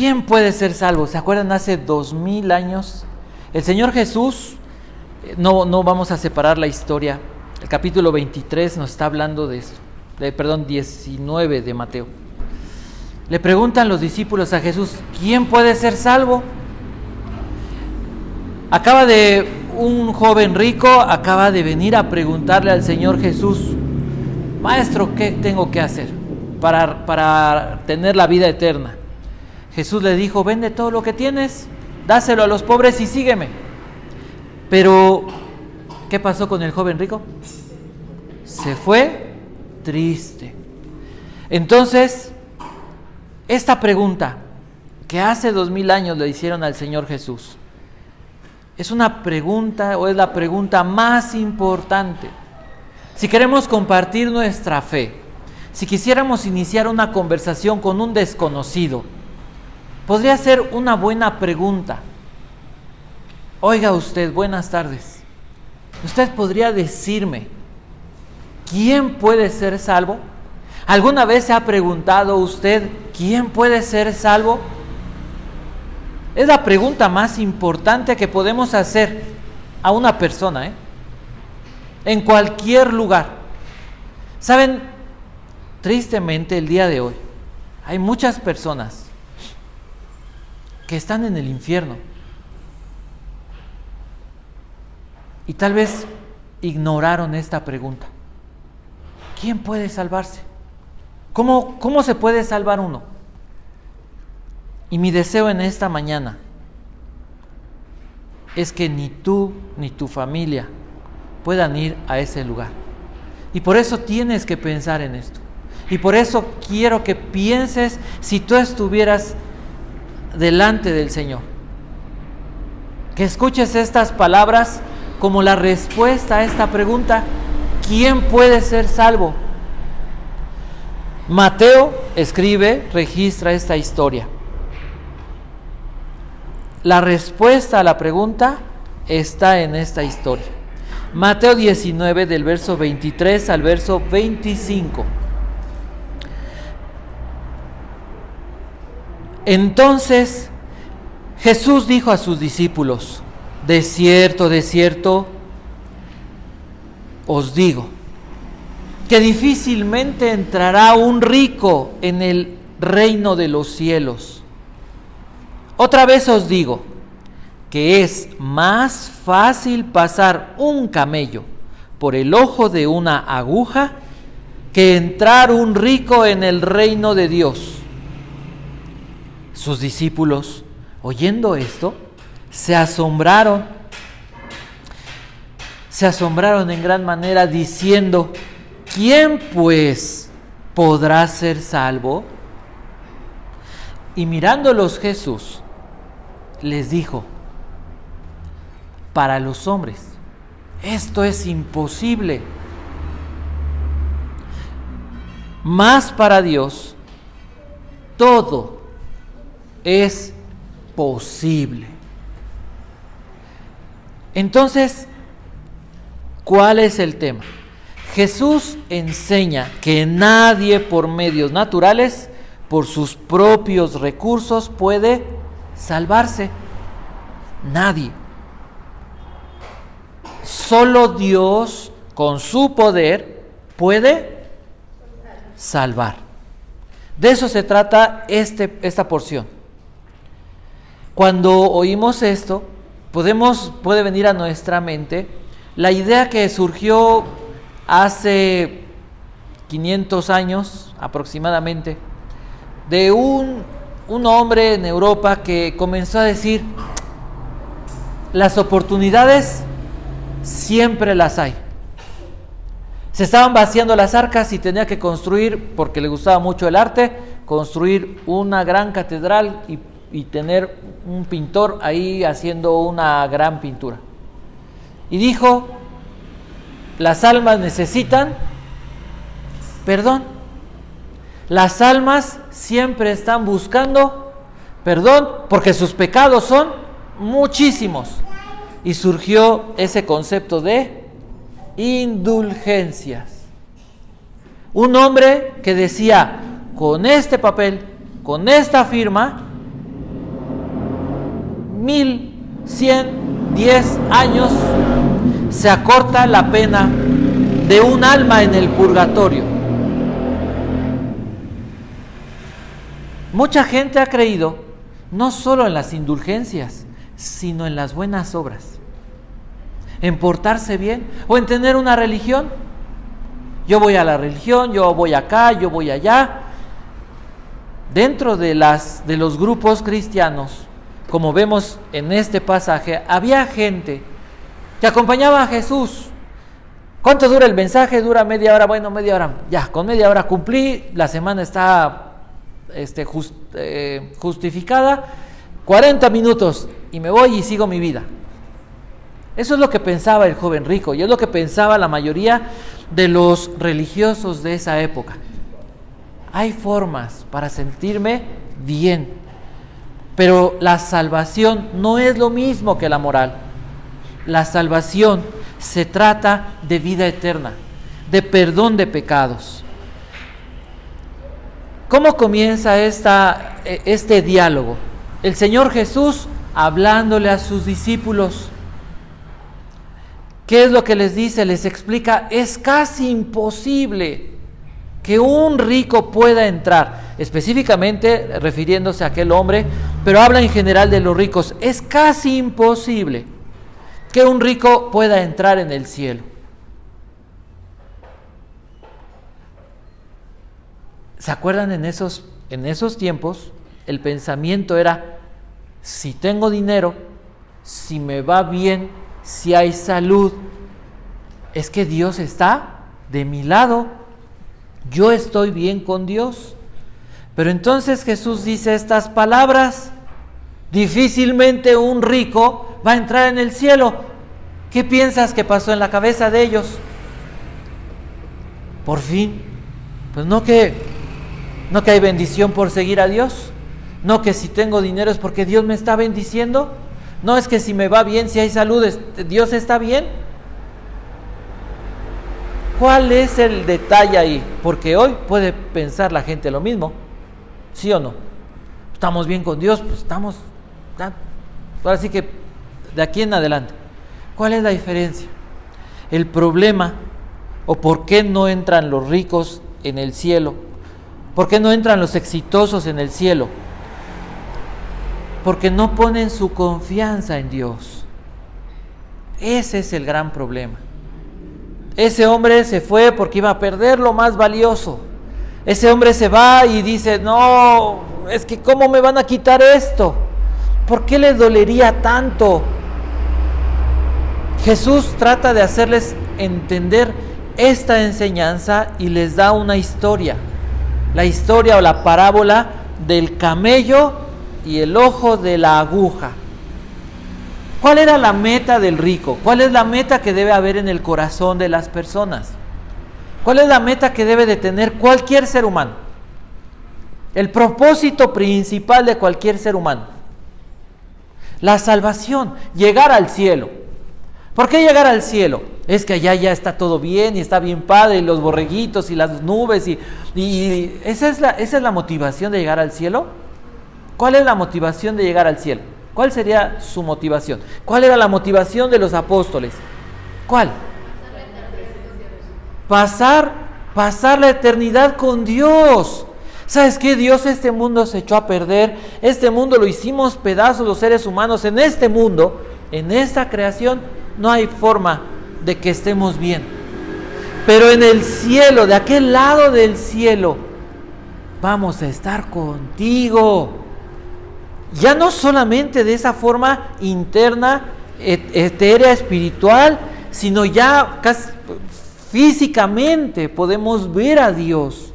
¿quién puede ser salvo? ¿Se acuerdan? Hace 2000 años, el Señor Jesús, no vamos a separar la historia, el capítulo 23 nos está hablando de esto, 19 de Mateo. Le preguntan los discípulos a Jesús, ¿quién puede ser salvo? Un joven rico acaba de venir a preguntarle al Señor Jesús, Maestro, ¿qué tengo que hacer para tener la vida eterna? Jesús le dijo, vende todo lo que tienes, dáselo a los pobres y sígueme. Pero, ¿qué pasó con el joven rico? Se fue triste. Entonces, esta pregunta que hace 2000 años le hicieron al Señor Jesús, es una pregunta o es la pregunta más importante. Si queremos compartir nuestra fe, si quisiéramos iniciar una conversación con un desconocido, podría ser una buena pregunta. Oiga usted, buenas tardes. ¿Usted podría decirme quién puede ser salvo? ¿Alguna vez se ha preguntado usted quién puede ser salvo? Es la pregunta más importante que podemos hacer a una persona, en cualquier lugar. ¿Saben? Tristemente el día de hoy hay muchas personas que están en el infierno y tal vez ignoraron esta pregunta. ¿Quién puede salvarse? ¿Cómo se puede salvar uno? Y mi deseo en esta mañana es que ni tú ni tu familia puedan ir a ese lugar. Y por eso tienes que pensar en esto. Y por eso quiero que pienses si tú estuvieras delante del Señor. Que escuches estas palabras como la respuesta a esta pregunta: ¿quién puede ser salvo? Mateo registra esta historia. La respuesta a la pregunta está en esta historia. Mateo 19, del verso 23 al verso 25. Entonces Jesús dijo a sus discípulos: de cierto os digo, que difícilmente entrará un rico en el reino de los cielos. Otra vez os digo que es más fácil pasar un camello por el ojo de una aguja que entrar un rico en el reino de Dios. Sus discípulos, oyendo esto, se asombraron en gran manera, diciendo: ¿quién pues podrá ser salvo? Y mirándolos Jesús les dijo: para los hombres esto es imposible, mas para Dios todo es posible. Entonces, ¿cuál es el tema? Jesús enseña que nadie por medios naturales, por sus propios recursos, puede salvarse. Nadie. Solo Dios, con su poder, puede salvar. De eso se trata esta porción. Cuando oímos esto, puede venir a nuestra mente la idea que surgió hace 500 años aproximadamente, de un hombre en Europa que comenzó a decir: las oportunidades siempre las hay. Se estaban vaciando las arcas y tenía que construir, porque le gustaba mucho el arte, construir una gran catedral y tener un pintor ahí haciendo una gran pintura. Y dijo: las almas necesitan perdón. Las almas siempre están buscando perdón porque sus pecados son muchísimos. Y surgió ese concepto de indulgencias. Un hombre que decía: con este papel, con esta firma, 1110 años se acorta la pena de un alma en el purgatorio. Mucha gente ha creído no solo en las indulgencias, sino en las buenas obras, en portarse bien o en tener una religión. Yo voy a la religión, yo voy acá, yo voy allá. Dentro de los grupos cristianos, como vemos en este pasaje, había gente que acompañaba a Jesús. ¿Cuánto dura el mensaje? Dura media hora. Bueno, media hora, ya, con media hora cumplí, la semana está justificada, 40 minutos y me voy y sigo mi vida. Eso es lo que pensaba el joven rico y es lo que pensaba la mayoría de los religiosos de esa época. Hay formas para sentirme bien, pero la salvación no es lo mismo que la moral. La salvación se trata de vida eterna, de perdón de pecados. ¿Cómo comienza este diálogo? El Señor Jesús hablándole a sus discípulos. ¿Qué es lo que les dice? Les explica, es casi imposible que un rico pueda entrar, específicamente refiriéndose a aquel hombre, pero habla en general de los ricos. Es casi imposible que un rico pueda entrar en el cielo. ¿Se acuerdan? En esos tiempos el pensamiento era, si tengo dinero, si me va bien, si hay salud, es que Dios está de mi lado, yo estoy bien con Dios. Pero entonces Jesús dice estas palabras: difícilmente un rico va a entrar en el cielo. ¿Qué piensas que pasó en la cabeza de ellos? Por fin, pues no que hay bendición por seguir a Dios, no que si tengo dinero es porque Dios me está bendiciendo, no es que si me va bien, si hay salud, Dios está bien. ¿Cuál es el detalle ahí? Porque hoy puede pensar la gente lo mismo, ¿sí o no? Estamos bien con Dios, pues estamos, ahora sí que de aquí en adelante. ¿Cuál es la diferencia? El problema, o por qué no entran los ricos en el cielo, por qué no entran los exitosos en el cielo, porque no ponen su confianza en Dios. Ese es el gran problema. Ese hombre se fue porque iba a perder lo más valioso. Ese hombre se va y dice, no, es que ¿cómo me van a quitar esto? ¿Por qué les dolería tanto? Jesús trata de hacerles entender esta enseñanza y les da una historia. La historia o la parábola del camello y el ojo de la aguja. ¿Cuál era la meta del rico? ¿Cuál es la meta que debe haber en el corazón de las personas? ¿Cuál es la meta que debe de tener cualquier ser humano? El propósito principal de cualquier ser humano. La salvación, llegar al cielo. ¿Por qué llegar al cielo? Es que allá ya está todo bien y está bien padre, y los borreguitos y las nubes y esa es la motivación de llegar al cielo. ¿Cuál es la motivación de llegar al cielo? ¿Cuál sería su motivación? ¿Cuál era la motivación de los apóstoles? ¿Cuál? Pasar la eternidad con Dios. ¿Sabes qué? Dios este mundo se echó a perder, este mundo lo hicimos pedazos los seres humanos. En este mundo, en esta creación, no hay forma de que estemos bien. Pero en el cielo, de aquel lado del cielo, vamos a estar contigo. Ya no solamente de esa forma interna, etérea, espiritual, sino ya casi físicamente podemos ver a Dios.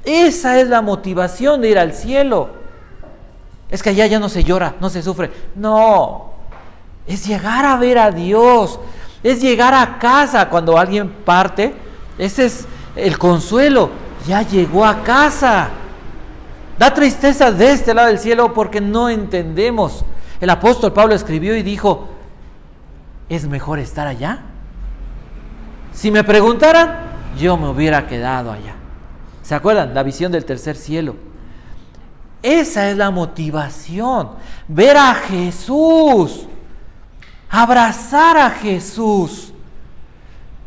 Esa es la motivación de ir al cielo. Es que allá ya no se llora, no se sufre. No, es llegar a ver a Dios, es llegar a casa cuando alguien parte. Ese es el consuelo, ya llegó a casa. Da tristeza de este lado del cielo porque no entendemos. El apóstol Pablo escribió y dijo, ¿es mejor estar allá? Si me preguntaran, yo me hubiera quedado allá. ¿Se acuerdan? La visión del tercer cielo. Esa es la motivación, ver a Jesús, abrazar a Jesús.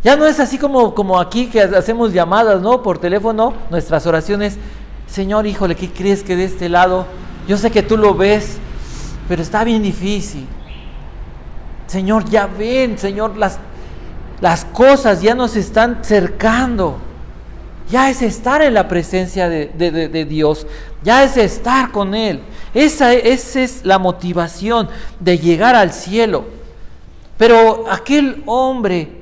Ya no es así como aquí que hacemos llamadas, ¿no? Por teléfono, nuestras oraciones. Señor, híjole, ¿qué crees que de este lado? Yo sé que tú lo ves, pero está bien difícil. Señor, ya ven, Señor, las cosas ya nos están cercando. Ya es estar en la presencia de Dios, ya es estar con Él. Esa es la motivación de llegar al cielo. Pero aquel hombre,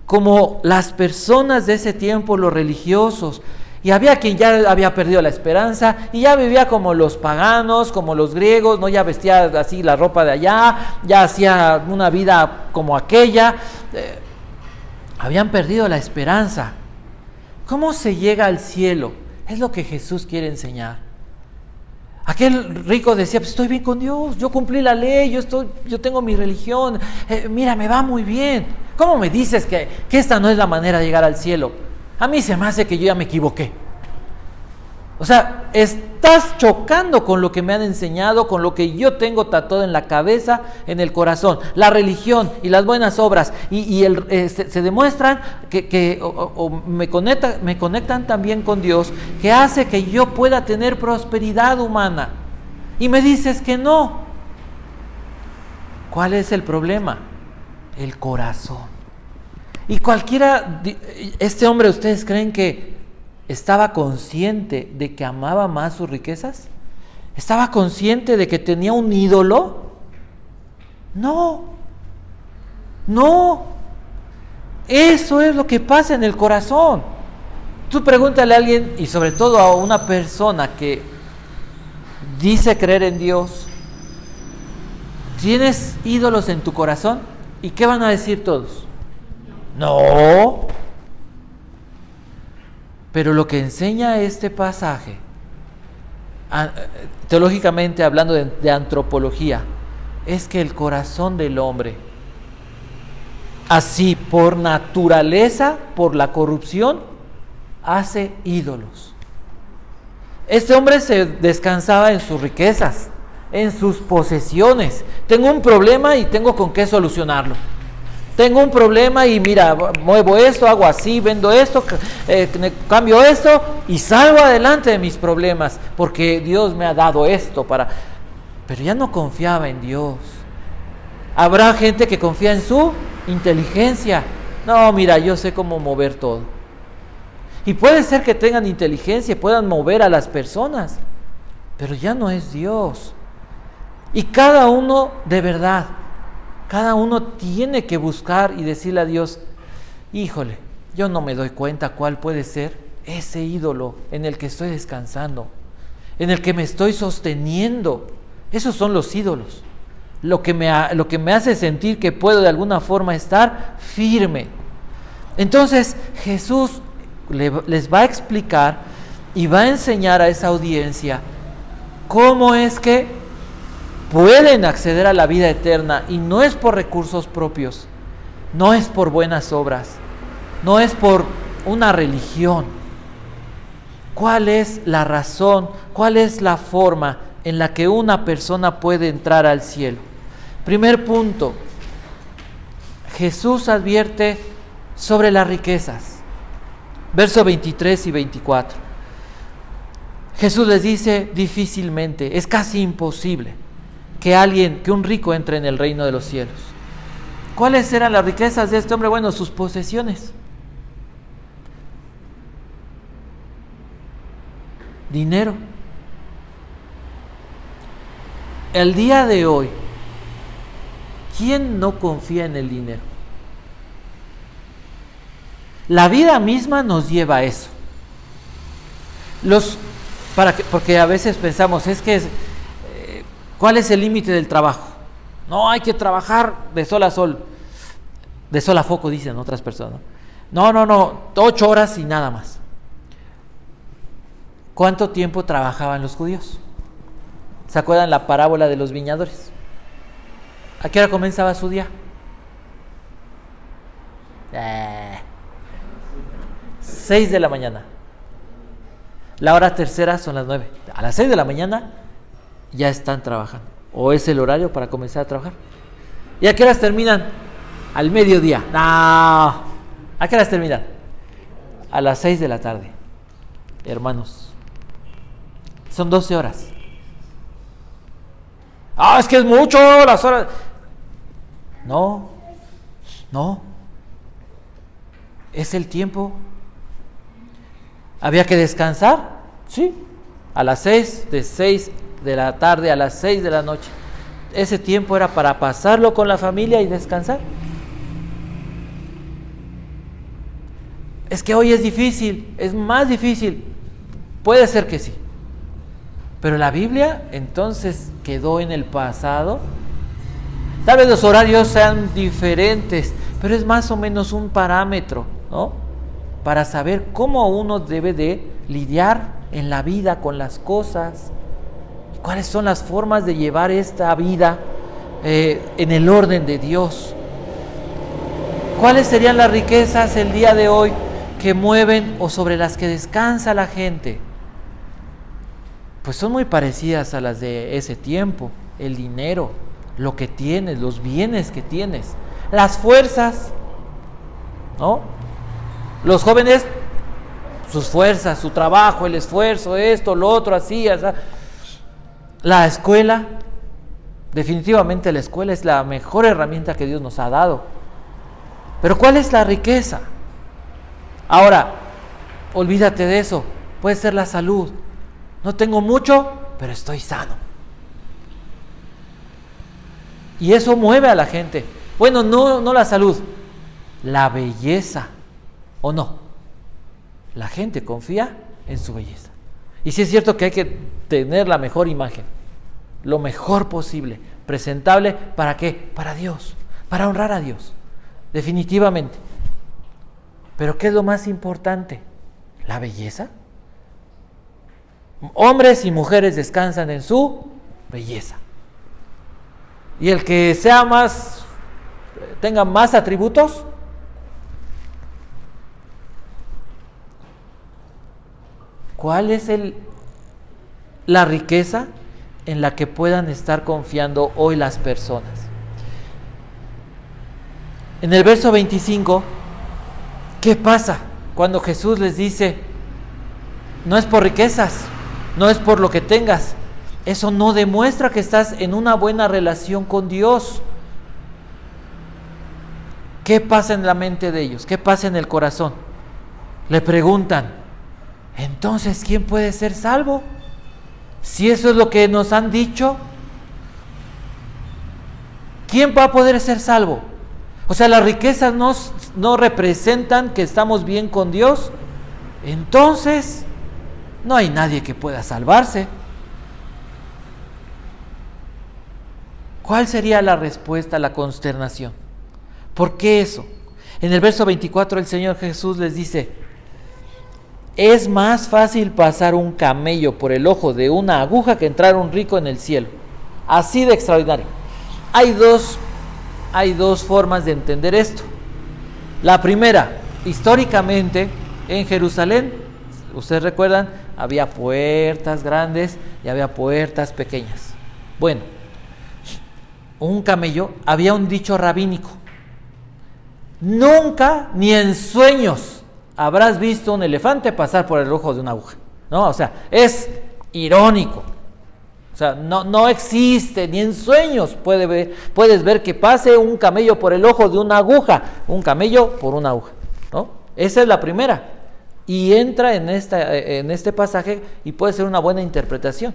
como las personas de ese tiempo, los religiosos, y había quien ya había perdido la esperanza y ya vivía como los paganos, como los griegos, ¿no? Ya vestía así la ropa de allá, ya hacía una vida como aquella, habían perdido la esperanza. ¿Cómo se llega al cielo? Es lo que Jesús quiere enseñar. Aquel rico decía, pues estoy bien con Dios, yo cumplí la ley, yo tengo mi religión, mira, me va muy bien. ¿Cómo me dices que esta no es la manera de llegar al cielo? A mí se me hace que yo ya me equivoqué. O sea, estás chocando con lo que me han enseñado, con lo que yo tengo tatuado en la cabeza, en el corazón. La religión y las buenas obras se demuestran que me conectan también con Dios, que hace que yo pueda tener prosperidad humana. Y me dices que no. ¿Cuál es el problema? El corazón. Y este hombre, ¿ustedes creen que estaba consciente de que amaba más sus riquezas? ¿Estaba consciente de que tenía un ídolo? No. Eso es lo que pasa en el corazón. Tú pregúntale a alguien, y sobre todo a una persona que dice creer en Dios, ¿tienes ídolos en tu corazón? ¿Y qué van a decir todos? No. Pero lo que enseña este pasaje, teológicamente hablando de antropología, es que el corazón del hombre, así por naturaleza, por la corrupción, hace ídolos. Este hombre se descansaba en sus riquezas, en sus posesiones. Tengo un problema y tengo con qué solucionarlo. Tengo un problema y mira, muevo esto, hago así, vendo esto, cambio esto y salgo adelante de mis problemas porque Dios me ha dado esto Pero ya no confiaba en Dios. Habrá gente que confía en su inteligencia. No, mira, yo sé cómo mover todo. Y puede ser que tengan inteligencia y puedan mover a las personas, pero ya no es Dios. Y cada uno, de verdad, cada uno tiene que buscar y decirle a Dios, híjole, yo no me doy cuenta cuál puede ser ese ídolo en el que estoy descansando, en el que me estoy sosteniendo. Esos son los ídolos, lo que me hace sentir que puedo de alguna forma estar firme. Entonces Jesús les va a explicar y va a enseñar a esa audiencia cómo es que pueden acceder a la vida eterna, y no es por recursos propios, no es por buenas obras, no es por una religión. ¿Cuál es la razón? ¿Cuál es la forma en la que una persona puede entrar al cielo? Primer punto, Jesús advierte sobre las riquezas. Versos 23 y 24. Jesús les dice difícilmente, es casi imposible que un rico entre en el reino de los cielos. ¿Cuáles eran las riquezas de este hombre? Bueno, sus posesiones. Dinero. El día de hoy, ¿quién no confía en el dinero? La vida misma nos lleva a eso. Porque a veces pensamos, ¿cuál es el límite del trabajo? No, hay que trabajar de sol a sol. De sol a foco, dicen otras personas. No, 8 horas y nada más. ¿Cuánto tiempo trabajaban los judíos? ¿Se acuerdan la parábola de los viñadores? ¿A qué hora comenzaba su día? 6 de la mañana. La hora tercera son las 9. A las 6 de la mañana ya están trabajando, o es el horario para comenzar a trabajar. ¿Y a qué horas terminan? Al mediodía. No, ¿a qué horas terminan? A las 6 de la tarde. Hermanos, son 12 horas. Es que es mucho las horas. No, es el tiempo. ¿Había que descansar? Sí, a las 6, de 6 de la tarde a las 6 de la noche. Ese tiempo era para pasarlo con la familia y descansar. Es que hoy es difícil, es más difícil. Puede ser que sí. Pero la Biblia entonces quedó en el pasado. Tal vez los horarios sean diferentes, pero es más o menos un parámetro, ¿no? Para saber cómo uno debe de lidiar en la vida con las cosas. ¿Cuáles son las formas de llevar esta vida en el orden de Dios? ¿Cuáles serían las riquezas el día de hoy que mueven o sobre las que descansa la gente? Pues son muy parecidas a las de ese tiempo. El dinero, lo que tienes, los bienes que tienes, las fuerzas, ¿no? Los jóvenes, sus fuerzas, su trabajo, el esfuerzo, esto, lo otro, así, así. La escuela, definitivamente la escuela es la mejor herramienta que Dios nos ha dado. Pero ¿cuál es la riqueza? Ahora, olvídate de eso. Puede ser la salud. No tengo mucho, pero estoy sano. Y eso mueve a la gente. Bueno, no la salud, la belleza, ¿o no? La gente confía en su belleza. Y sí es cierto que hay que tener la mejor imagen, lo mejor posible, presentable, ¿para qué? Para Dios, para honrar a Dios, definitivamente. Pero ¿qué es lo más importante? ¿La belleza? Hombres y mujeres descansan en su belleza. Y el que sea más, tenga más atributos, ¿cuál es la riqueza en la que puedan estar confiando hoy las personas? En el verso 25, ¿qué pasa cuando Jesús les dice, no es por riquezas, no es por lo que tengas? Eso no demuestra que estás en una buena relación con Dios. ¿Qué pasa en la mente de ellos? ¿Qué pasa en el corazón? Le preguntan, entonces, ¿quién puede ser salvo? Si eso es lo que nos han dicho, ¿quién va a poder ser salvo? O sea, las riquezas no representan que estamos bien con Dios. Entonces, no hay nadie que pueda salvarse. ¿Cuál sería la respuesta a la consternación? ¿Por qué eso? En el verso 24 el Señor Jesús les dice, es más fácil pasar un camello por el ojo de una aguja que entrar un rico en el cielo. Así de extraordinario. Hay dos formas de entender esto. La primera, históricamente en Jerusalén, ustedes recuerdan, había puertas grandes y había puertas pequeñas. Bueno, un camello, había un dicho rabínico: nunca ni en sueños habrás visto un elefante pasar por el ojo de una aguja, ¿no? O sea, es irónico. O sea, no existe, ni en sueños puedes ver que pase un camello por el ojo de una aguja, un camello por una aguja, ¿no? Esa es la primera. Y entra en este pasaje y puede ser una buena interpretación.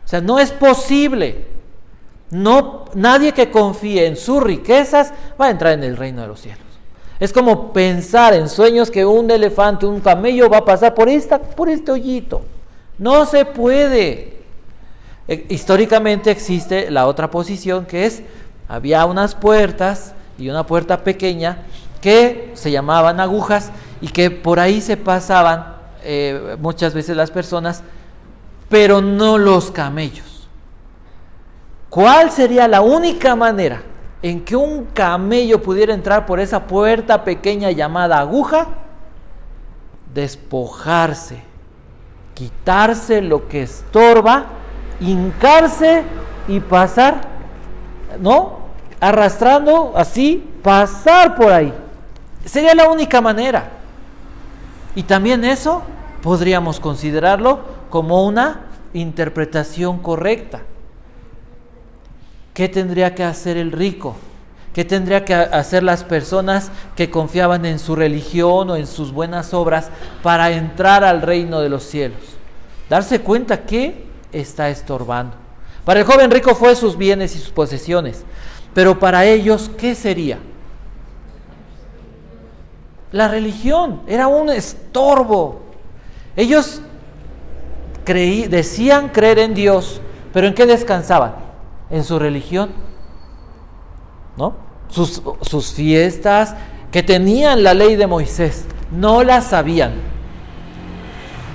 O sea, no es posible. Nadie que confíe en sus riquezas va a entrar en el reino de los cielos. Es como pensar en sueños que un elefante, un camello va a pasar por este hoyito. No se puede. Históricamente existe la otra posición, que es, había unas puertas y una puerta pequeña que se llamaban agujas y que por ahí se pasaban muchas veces las personas, pero no los camellos. ¿Cuál sería la única manera en que un camello pudiera entrar por esa puerta pequeña llamada aguja? Despojarse quitarse lo que estorba, hincarse y pasar, ¿no? Arrastrando así, pasar por ahí. Sería la única manera. Y también eso podríamos considerarlo como una interpretación correcta. ¿Qué tendría que hacer el rico? ¿Qué tendría que hacer las personas que confiaban en su religión o en sus buenas obras para entrar al reino de los cielos? Darse cuenta que está estorbando. Para el joven rico fue sus bienes y sus posesiones, pero para ellos, ¿qué sería? La religión era un estorbo. Ellos decían creer en Dios, pero ¿en qué descansaban? En su religión, ¿no? Sus fiestas, que tenían la ley de Moisés, no la sabían,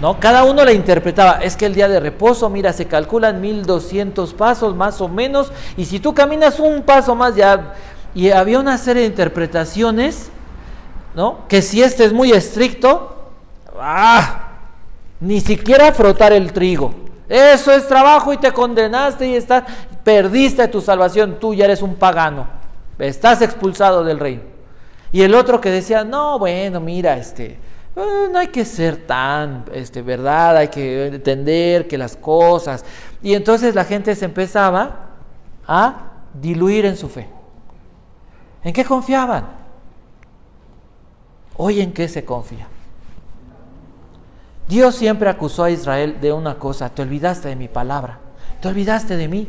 ¿no? Cada uno la interpretaba. Es que el día de reposo, mira, se calculan 1200 pasos más o menos, y si tú caminas un paso más ya... Y había una serie de interpretaciones, ¿no? Que si este es muy estricto, ni siquiera frotar el trigo, eso es trabajo y te condenaste y perdiste tu salvación, tú ya eres un pagano, estás expulsado del reino. Y el otro que decía, no, bueno, mira, no hay que ser tan, verdad, hay que entender que las cosas. Y entonces la gente se empezaba a diluir en su fe. ¿En qué confiaban? Hoy, ¿en qué se confía? Dios siempre acusó a Israel de una cosa: te olvidaste de mi palabra, te olvidaste de mí.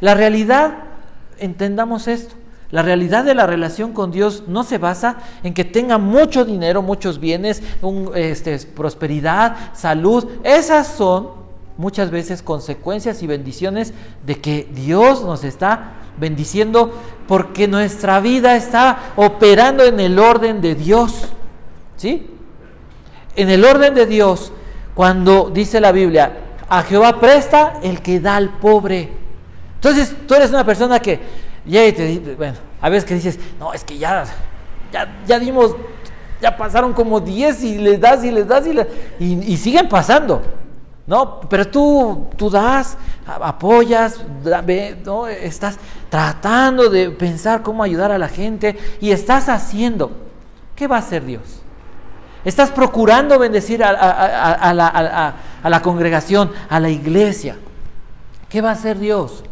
La realidad, entendamos esto, la realidad de la relación con Dios no se basa en que tenga mucho dinero, muchos bienes, prosperidad, salud. Esas son muchas veces consecuencias y bendiciones de que Dios nos está bendiciendo, porque nuestra vida está operando en el orden de Dios, ¿sí? En el orden de Dios, cuando dice la Biblia, a Jehová presta el que da al pobre. Entonces, tú eres una persona que bueno, a veces que dices, no, es que ya dimos, ya pasaron como 10 y les das y siguen pasando, ¿no? Pero tú das, apoyas, ¿no? Estás tratando de pensar cómo ayudar a la gente y estás haciendo. ¿Qué va a hacer Dios? Estás procurando bendecir a la congregación, a la iglesia. ¿Qué va a hacer Dios?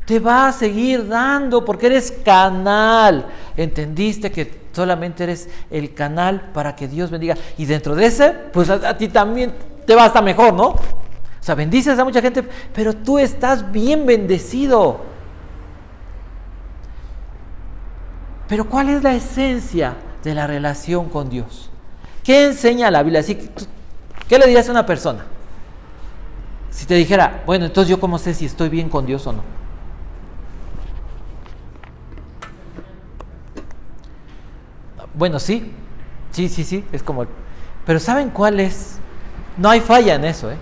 Te va a seguir dando porque eres canal. Entendiste que solamente eres el canal para que Dios bendiga. Y dentro de ese, pues a ti también te va hasta mejor, ¿no? O sea, bendices a mucha gente, pero tú estás bien bendecido. Pero ¿cuál es la esencia de la relación con Dios? ¿Qué enseña la Biblia? Así, ¿qué le dirías a una persona? Si te dijera, bueno, entonces yo cómo sé si estoy bien con Dios o no. Bueno, sí, es como... Pero ¿saben cuál es? No hay falla en eso, ¿eh?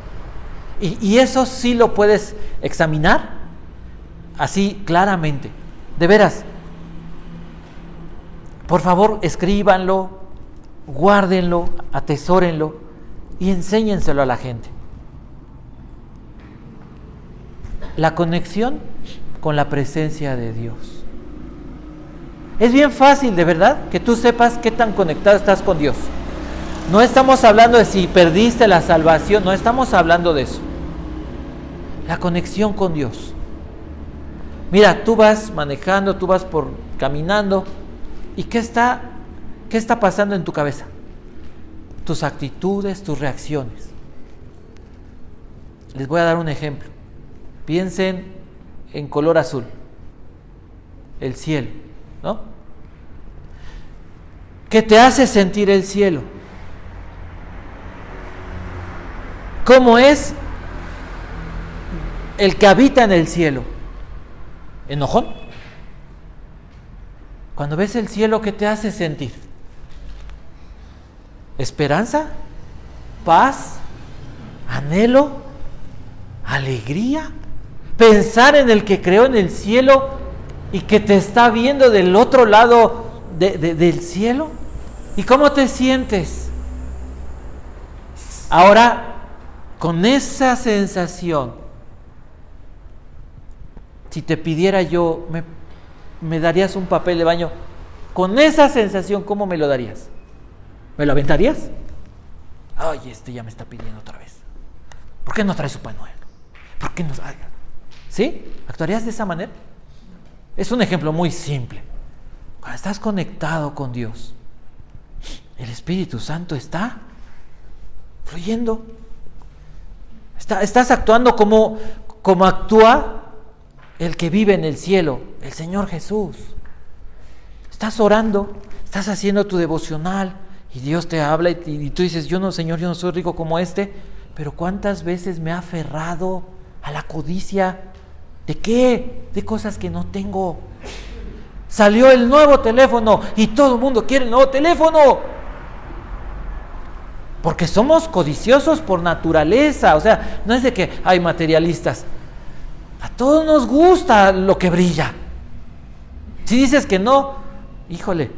Y eso sí lo puedes examinar así claramente. De veras. Por favor, escríbanlo, guárdenlo, atesórenlo y enséñenselo a la gente. La conexión con la presencia de Dios. Es bien fácil, de verdad, que tú sepas qué tan conectado estás con Dios. No estamos hablando de si perdiste la salvación, no estamos hablando de eso. La conexión con Dios. Mira, tú vas manejando, tú vas caminando, ¿y qué está pasando en tu cabeza? Tus actitudes, tus reacciones. Les voy a dar un ejemplo. Piensen en color azul, el cielo, ¿no? ¿Qué te hace sentir el cielo? ¿Cómo es el que habita en el cielo? ¿Enojón? Cuando ves el cielo, ¿qué te hace sentir? ¿Esperanza? ¿Paz? ¿Anhelo? ¿Alegría? Pensar en el que creó en el cielo y que te está viendo del otro lado del cielo. ¿Y cómo te sientes? Ahora, con esa sensación, si te pidiera yo, ¿me darías un papel de baño? Con esa sensación, ¿cómo me lo darías? ¿Me lo aventarías? Ay, ya me está pidiendo otra vez. ¿Por qué no traes su pañuelo? ¿Por qué no? ¿Sí? ¿Actuarías de esa manera? Es un ejemplo muy simple. Cuando estás conectado con Dios, el Espíritu Santo está fluyendo. Estás actuando como actúa el que vive en el cielo, el Señor Jesús. Estás orando, estás haciendo tu devocional y Dios te habla y tú dices, Señor, yo no soy rico como pero ¿cuántas veces me he aferrado a la codicia? ¿De qué? De cosas que no tengo. Salió el nuevo teléfono y todo el mundo quiere el nuevo teléfono. Porque somos codiciosos por naturaleza. O sea, no es de que hay materialistas. A todos nos gusta lo que brilla. Si dices que no, híjole,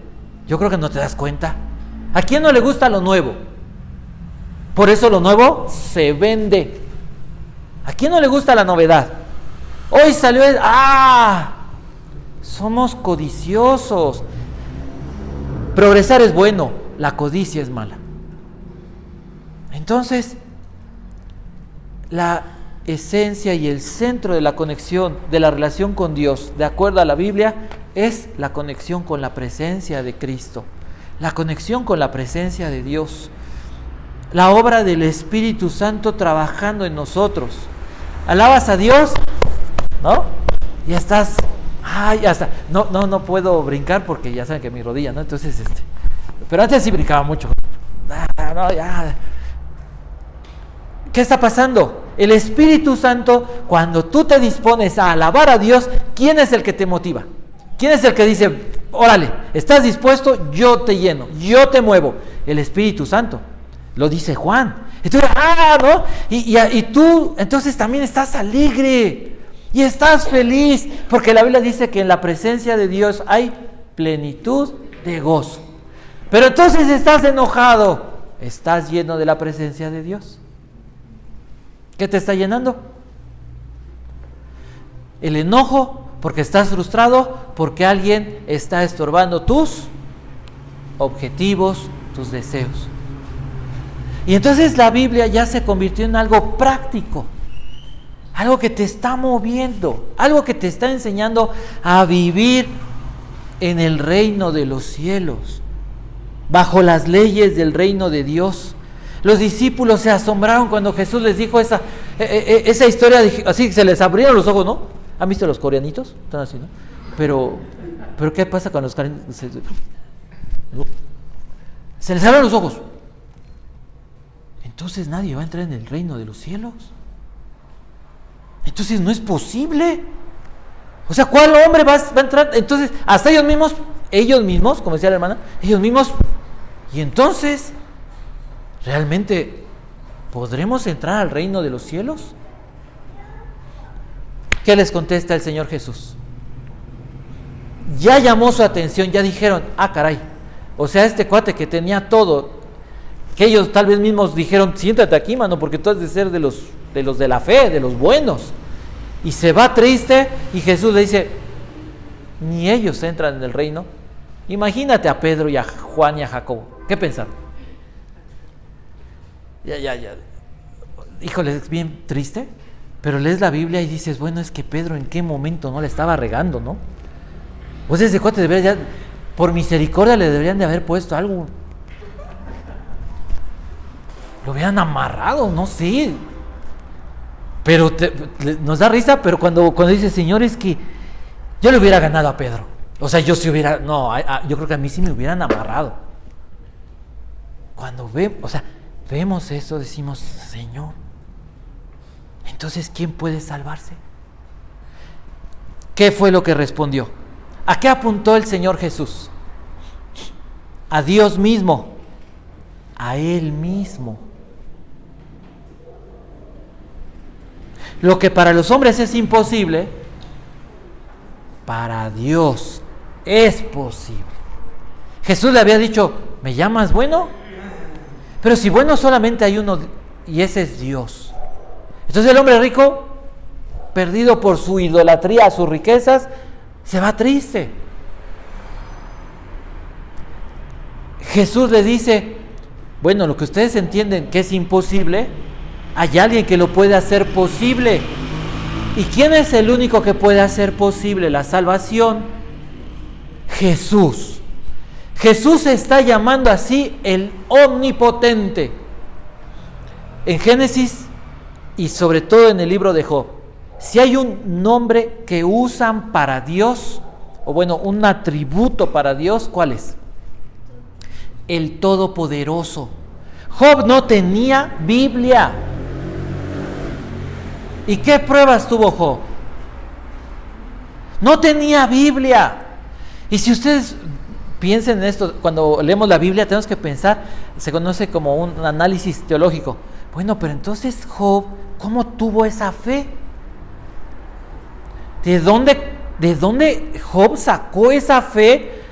yo creo que no te das cuenta. ¿A quién no le gusta lo nuevo? Por eso lo nuevo se vende. ¿A quién no le gusta la novedad? Hoy salió somos codiciosos. Progresar es bueno, la codicia es mala. Entonces, la esencia y el centro de la conexión, de la relación con Dios, de acuerdo a la Biblia, es la conexión con la presencia de Cristo, la conexión con la presencia de Dios, la obra del Espíritu Santo trabajando en nosotros. Alabas a Dios, ¿no? Y estás, ya está, no puedo brincar porque ya saben que mi rodilla, ¿no? Entonces, pero antes sí brincaba mucho. ¿Qué está pasando? El Espíritu Santo, cuando tú te dispones a alabar a Dios, ¿quién es el que te motiva? ¿Quién es el que dice, órale, estás dispuesto? Yo te lleno, yo te muevo. El Espíritu Santo, lo dice Juan. Entonces, ¿no? Y tú, entonces también estás alegre y estás feliz, porque la Biblia dice que en la presencia de Dios hay plenitud de gozo. Pero entonces estás enojado, estás lleno de la presencia de Dios. ¿Qué te está llenando? El enojo, porque estás frustrado, porque alguien está estorbando tus objetivos, tus deseos. Y entonces la Biblia ya se convirtió en algo práctico, algo que te está moviendo, algo que te está enseñando a vivir en el reino de los cielos, bajo las leyes del reino de Dios. Los discípulos se asombraron cuando Jesús les dijo esa historia, así se les abrieron los ojos, ¿no? ¿Han visto los coreanitos? Están así, ¿no? Pero ¿qué pasa con los coreanitos? Se les abren los ojos. Entonces nadie va a entrar en el reino de los cielos. Entonces no es posible. O sea, ¿cuál hombre va a entrar? Entonces, hasta ellos mismos, como decía la hermana, ellos mismos. Y entonces, ¿realmente podremos entrar al reino de los cielos? ¿Qué les contesta el Señor Jesús? Ya llamó su atención, ya dijeron, caray, o sea, este cuate que tenía todo, que ellos tal vez mismos dijeron, siéntate aquí, mano, porque tú has de ser de los de la fe, de los buenos. Y se va triste y Jesús le dice, ni ellos entran en el reino. Imagínate a Pedro y a Juan y a Jacobo. ¿Qué pensaron? Ya. Híjole, es bien triste, pero lees la Biblia y dices, bueno, es que Pedro en qué momento no le estaba regando, ¿no? Pues ese cuate debería, por misericordia le deberían de haber puesto algo. Lo hubieran amarrado, no sé. Pero nos da risa, pero cuando dice, Señor, es que yo le hubiera ganado a Pedro. O sea, yo creo que a mí sí me hubieran amarrado. Cuando vemos eso, decimos, Señor, entonces, ¿quién puede salvarse? ¿Qué fue lo que respondió? ¿A qué apuntó el Señor Jesús? A Dios mismo, a Él mismo. Lo que para los hombres es imposible, para Dios es posible. Jesús le había dicho, ¿me llamas bueno? Pero si bueno solamente hay uno, y ese es Dios. Entonces el hombre rico, perdido por su idolatría a sus riquezas, se va triste. Jesús le dice, bueno, lo que ustedes entienden que es imposible, hay alguien que lo puede hacer posible. ¿Y quién es el único que puede hacer posible la salvación? Jesús. Jesús se está llamando así el omnipotente. En Génesis y sobre todo en el libro de Job, si hay un nombre que usan para Dios, o bueno, un atributo para Dios, ¿cuál es? El Todopoderoso. Job no tenía Biblia. ¿Y qué pruebas tuvo Job? No tenía Biblia. Y si ustedes piensen en esto, cuando leemos la Biblia tenemos que pensar, se conoce como un análisis teológico. Bueno, pero entonces Job, ¿cómo tuvo esa fe? ¿De dónde Job sacó esa fe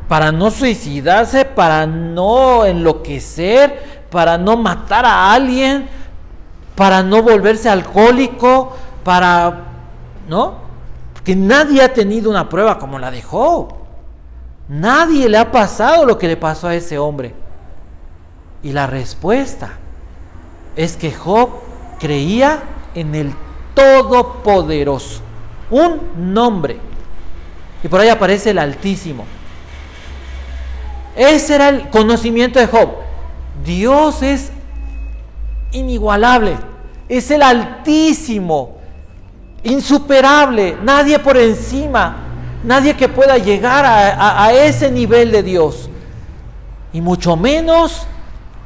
para no suicidarse, para no enloquecer, para no matar a alguien, para no volverse alcohólico, ¿no? Porque nadie ha tenido una prueba como la de Job. Nadie le ha pasado lo que le pasó a ese hombre. Y la respuesta es que Job creía en el Todopoderoso, un nombre. Y por ahí aparece el Altísimo. Ese era el conocimiento de Job. Dios es inigualable, es el Altísimo, insuperable, nadie por encima, nadie que pueda llegar a ese nivel de Dios, y mucho menos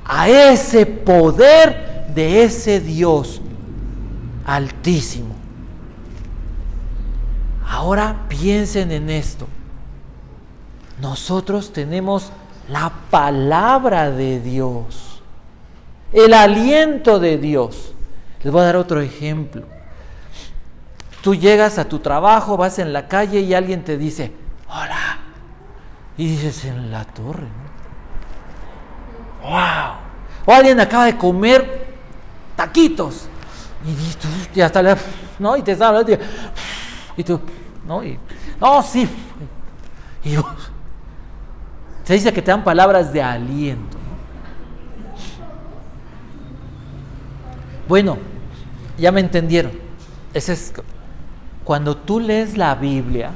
a ese poder de ese Dios Altísimo. Ahora piensen en esto. Nosotros tenemos la palabra de Dios, el aliento de Dios. Les voy a dar otro ejemplo. Tú llegas a tu trabajo, vas en la calle y alguien te dice, hola. Y dices, en la torre, ¿no? ¡Wow! O alguien acaba de comer taquitos. Y tú, y hasta le, ¿no? Y te habla, y tú, ¿no? Y, no, sí. Y yo, se dice que te dan palabras de aliento, ¿no? Bueno, ya me entendieron. Ese es cuando tú lees la Biblia,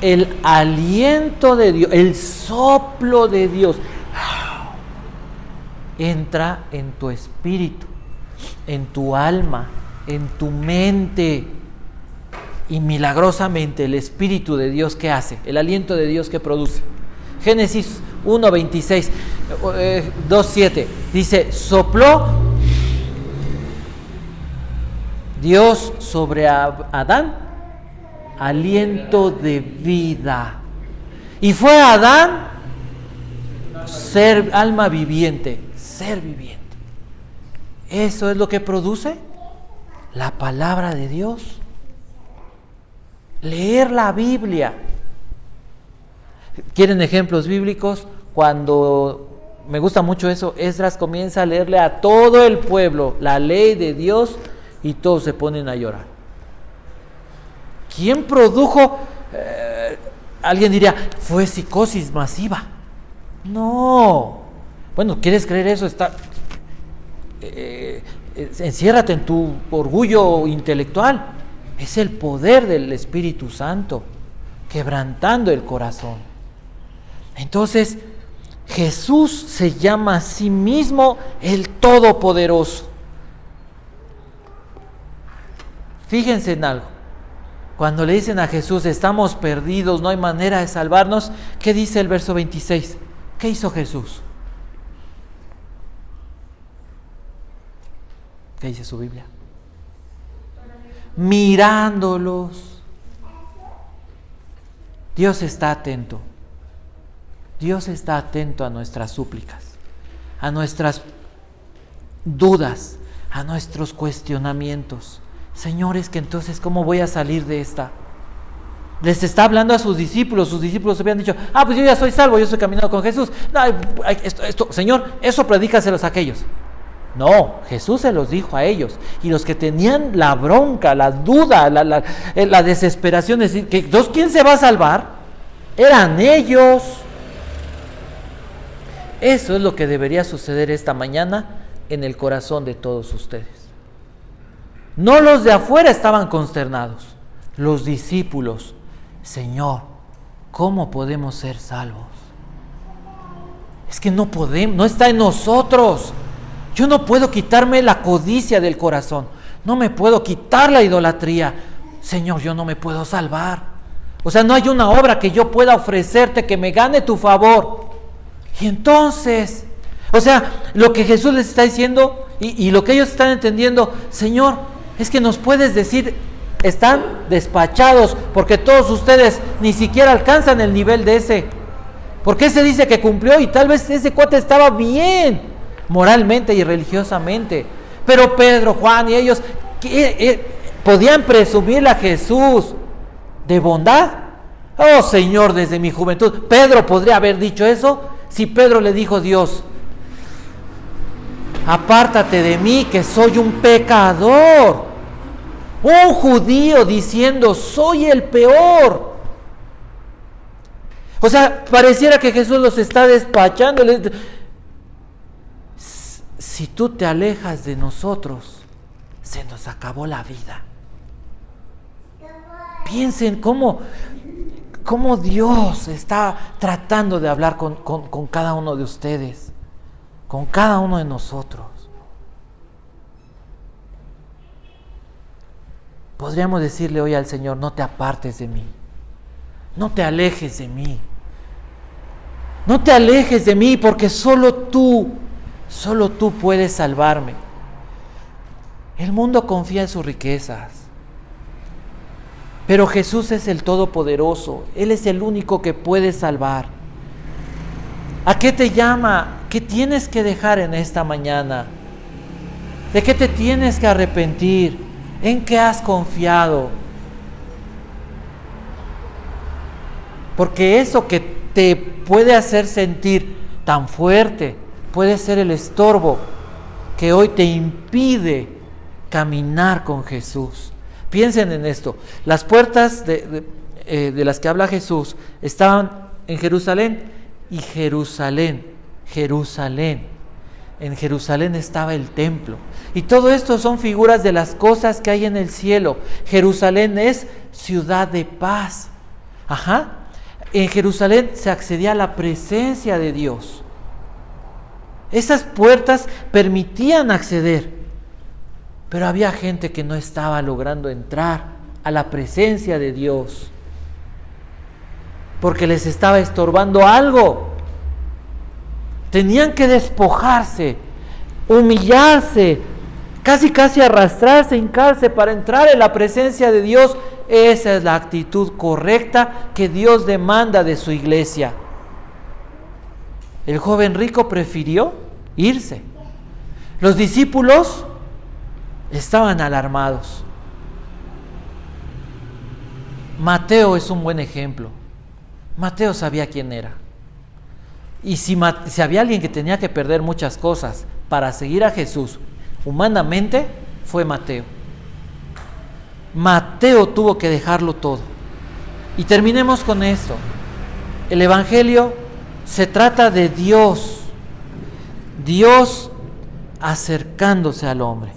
el aliento de Dios, el soplo de Dios entra en tu espíritu, en tu alma, en tu mente, y milagrosamente el Espíritu de Dios, ¿qué hace? El aliento de Dios, ¿qué produce? Génesis 1:26, 2:7 dice, sopló Dios sobre Adán aliento de vida, y fue Adán ser alma viviente, ser viviente. Eso es lo que produce la palabra de Dios. Leer la Biblia. ¿Quieren ejemplos bíblicos? Cuando, me gusta mucho eso, Esdras comienza a leerle a todo el pueblo la ley de Dios y todos se ponen a llorar. ¿Quién produjo? Alguien diría, fue psicosis masiva. No. Bueno, ¿quieres creer eso? Enciérrate en tu orgullo intelectual. Es el poder del Espíritu Santo quebrantando el corazón. Entonces, Jesús se llama a sí mismo el Todopoderoso. Fíjense en algo. Cuando le dicen a Jesús, estamos perdidos, no hay manera de salvarnos, ¿qué dice el verso 26? ¿Qué hizo Jesús? ¿Qué dice su Biblia? Mirándolos. Dios está atento. Dios está atento a nuestras súplicas, a nuestras dudas, a nuestros cuestionamientos. Señores, que entonces, ¿cómo voy a salir de esta? Les está hablando a sus discípulos habían dicho, pues yo ya soy salvo, yo estoy caminando con Jesús. No, esto, Señor, eso predícaselos a aquellos. No, Jesús se los dijo a ellos. Y los que tenían la bronca, la duda, la desesperación de decir, ¿quién se va a salvar? Eran ellos. Eso es lo que debería suceder esta mañana en el corazón de todos ustedes. No los de afuera estaban consternados, los discípulos. Señor, ¿cómo podemos ser salvos? Es que no podemos, no está en nosotros. Yo no puedo quitarme la codicia del corazón, no me puedo quitar la idolatría. Señor, yo no me puedo salvar. O sea, no hay una obra que yo pueda ofrecerte que me gane tu favor. Y entonces, o sea, lo que Jesús les está diciendo y lo que ellos están entendiendo, Señor, es que nos puedes decir, están despachados porque todos ustedes ni siquiera alcanzan el nivel de ese. Porque ese dice que cumplió y tal vez ese cuate estaba bien moralmente y religiosamente. Pero Pedro, Juan y ellos podían presumirle a Jesús de bondad. Oh Señor, desde mi juventud. Pedro podría haber dicho eso si Pedro le dijo a Dios, apártate de mí que soy un pecador. Un judío diciendo, soy el peor. O sea, pareciera que Jesús los está despachando. Si tú te alejas de nosotros, se nos acabó la vida. Piensen cómo Dios está tratando de hablar con cada uno de ustedes, con cada uno de nosotros. Podríamos decirle hoy al Señor, no te apartes de mí, no te alejes de mí, no te alejes de mí, porque solo tú puedes salvarme. El mundo confía en sus riquezas, pero Jesús es el Todopoderoso, Él es el único que puede salvar. ¿A qué te llama? ¿Qué tienes que dejar en esta mañana? ¿De qué te tienes que arrepentir? ¿En qué has confiado? Porque eso que te puede hacer sentir tan fuerte puede ser el estorbo que hoy te impide caminar con Jesús. Piensen en esto. Las puertas de las que habla Jesús estaban en Jerusalén y Jerusalén. En Jerusalén estaba el templo. Y todo esto son figuras de las cosas que hay en el cielo. Jerusalén es ciudad de paz. En Jerusalén se accedía a la presencia de Dios. Esas puertas permitían acceder, pero había gente que no estaba logrando entrar a la presencia de Dios porque les estaba estorbando algo. Tenían que despojarse, humillarse, casi arrastrarse, hincarse para entrar en la presencia de Dios. Esa es la actitud correcta que Dios demanda de su iglesia. El joven rico prefirió irse. Los discípulos estaban alarmados. Mateo es un buen ejemplo. Mateo sabía quién era. Y si había alguien que tenía que perder muchas cosas para seguir a Jesús humanamente, fue Mateo. Mateo tuvo que dejarlo todo. Y terminemos con esto. El Evangelio se trata de Dios acercándose al hombre.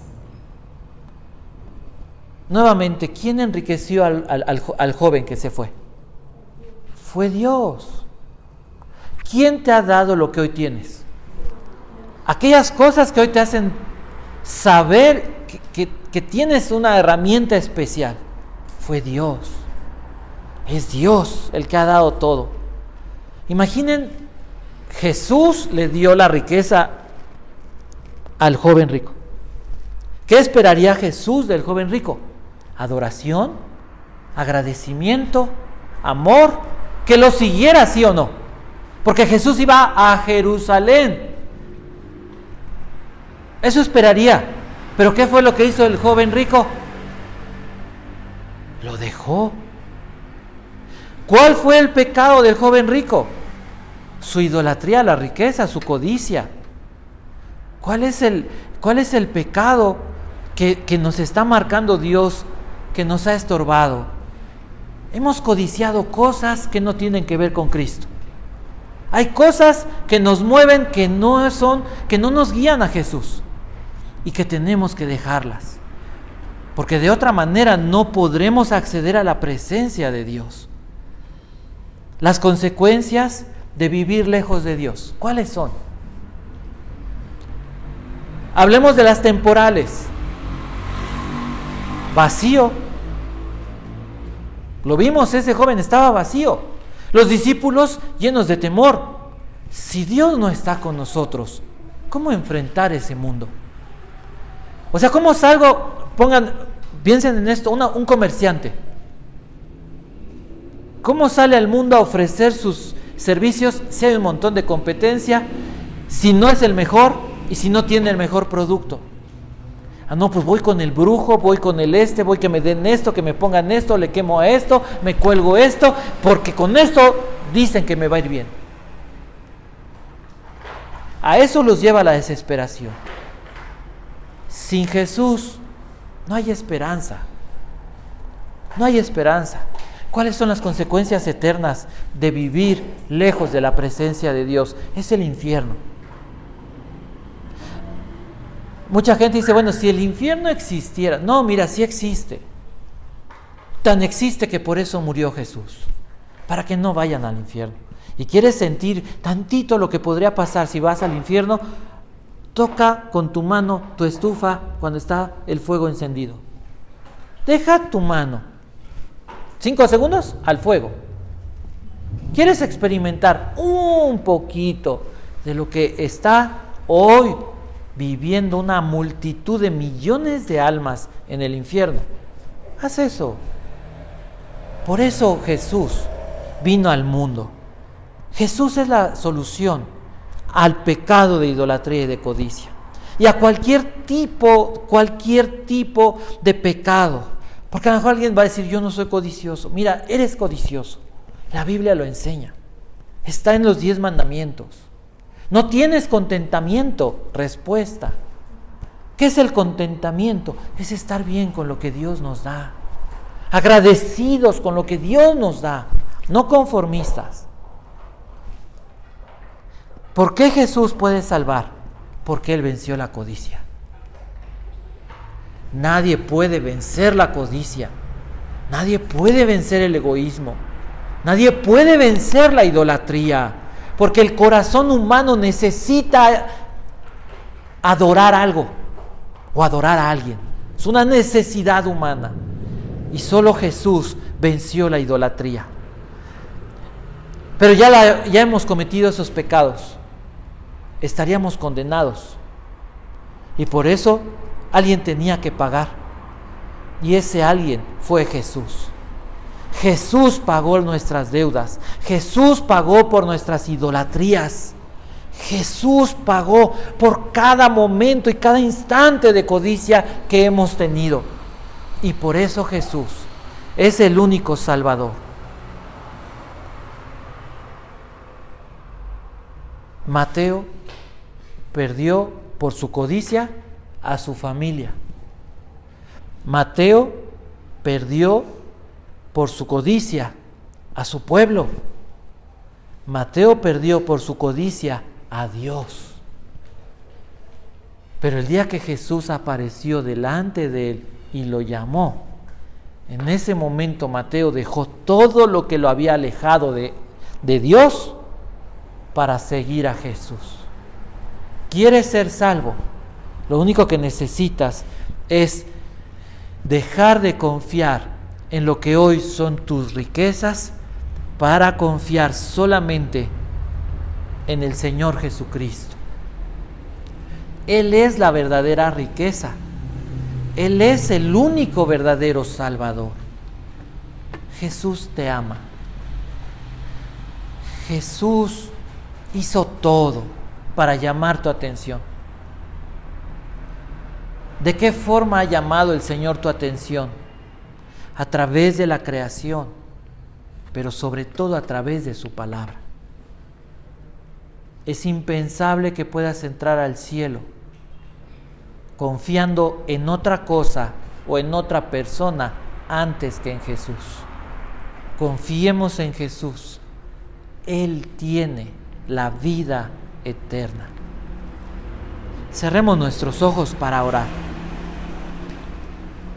Nuevamente, ¿quién enriqueció al joven que se fue? Fue Dios. ¿Quién te ha dado lo que hoy tienes? Aquellas cosas que hoy te hacen saber que tienes una herramienta especial. Fue Dios. Es Dios el que ha dado todo. Imaginen, Jesús le dio la riqueza al joven rico. ¿Qué esperaría Jesús del joven rico? Adoración, agradecimiento, amor, que lo siguiera, sí o no. Porque Jesús iba a Jerusalén. Eso esperaría. ¿Pero qué fue lo que hizo el joven rico? Lo dejó. ¿Cuál fue el pecado del joven rico? Su idolatría a la riqueza, su codicia. ¿Cuál ¿Cuál es el pecado que nos está marcando Dios, que nos ha estorbado? Hemos codiciado cosas que no tienen que ver con Cristo. Hay cosas que nos mueven, que no nos guían a Jesús, y que tenemos que dejarlas, porque de otra manera no podremos acceder a la presencia de Dios. Las consecuencias de vivir lejos de Dios, ¿cuáles son? Hablemos de las temporales. Vacío. Lo vimos, ese joven estaba vacío. Los discípulos llenos de temor. Si Dios no está con nosotros, ¿cómo enfrentar ese mundo? O sea, ¿cómo salgo? Piensen en esto, un comerciante. ¿Cómo sale al mundo a ofrecer sus servicios si hay un montón de competencia, si no es el mejor y si no tiene el mejor producto? No, pues voy con el brujo, voy con voy que me den esto, que me pongan esto, le quemo a esto, me cuelgo esto, porque con esto dicen que me va a ir bien. A eso los lleva la desesperación. Sin Jesús no hay esperanza. No hay esperanza. ¿Cuáles son las consecuencias eternas de vivir lejos de la presencia de Dios? Es el infierno. Mucha gente dice, bueno, si el infierno existiera. No, mira, sí existe. Tan existe que por eso murió Jesús, para que no vayan al infierno. Y quieres sentir tantito lo que podría pasar si vas al infierno, toca con tu mano tu estufa cuando está el fuego encendido. Deja tu mano 5 segundos al fuego. ¿Quieres experimentar un poquito de lo que está hoy viviendo una multitud de millones de almas en el infierno? Haz eso. Por eso Jesús vino al mundo. Jesús es la solución al pecado de idolatría y de codicia, y a cualquier tipo de pecado. Porque a lo mejor alguien va a decir, yo no soy codicioso. Mira, eres codicioso. La Biblia lo enseña. Está en los 10 mandamientos. No tienes contentamiento. Respuesta. ¿Qué es el contentamiento? Es estar bien con lo que Dios nos da. Agradecidos con lo que Dios nos da. No conformistas. ¿Por qué Jesús puede salvar? Porque Él venció la codicia. Nadie puede vencer la codicia. Nadie puede vencer el egoísmo. Nadie puede vencer la idolatría. Porque el corazón humano necesita adorar algo o adorar a alguien. Es una necesidad humana. Y solo Jesús venció la idolatría. Pero ya hemos cometido esos pecados. Estaríamos condenados. Y por eso alguien tenía que pagar. Y ese alguien fue Jesús. Jesús pagó nuestras deudas. Jesús pagó por nuestras idolatrías. Jesús pagó por cada momento y cada instante de codicia que hemos tenido. Y por eso Jesús es el único Salvador. Mateo perdió por su codicia a su familia. Mateo perdió por su codicia a su pueblo. Mateo perdió por su codicia a Dios. Pero el día que Jesús apareció delante de él y lo llamó, en ese momento Mateo dejó todo lo que lo había alejado de Dios para seguir a Jesús. ¿Quieres ser salvo? Lo único que necesitas es dejar de confiar en lo que hoy son tus riquezas para confiar solamente en el Señor Jesucristo. Él es la verdadera riqueza. Él es el único verdadero Salvador. Jesús te ama. Jesús hizo todo para llamar tu atención. ¿De qué forma ha llamado el Señor tu atención? A través de la creación, pero sobre todo a través de su palabra. Es impensable que puedas entrar al cielo confiando en otra cosa o en otra persona antes que en Jesús. Confiemos en Jesús. Él tiene la vida eterna. Cerremos nuestros ojos para orar.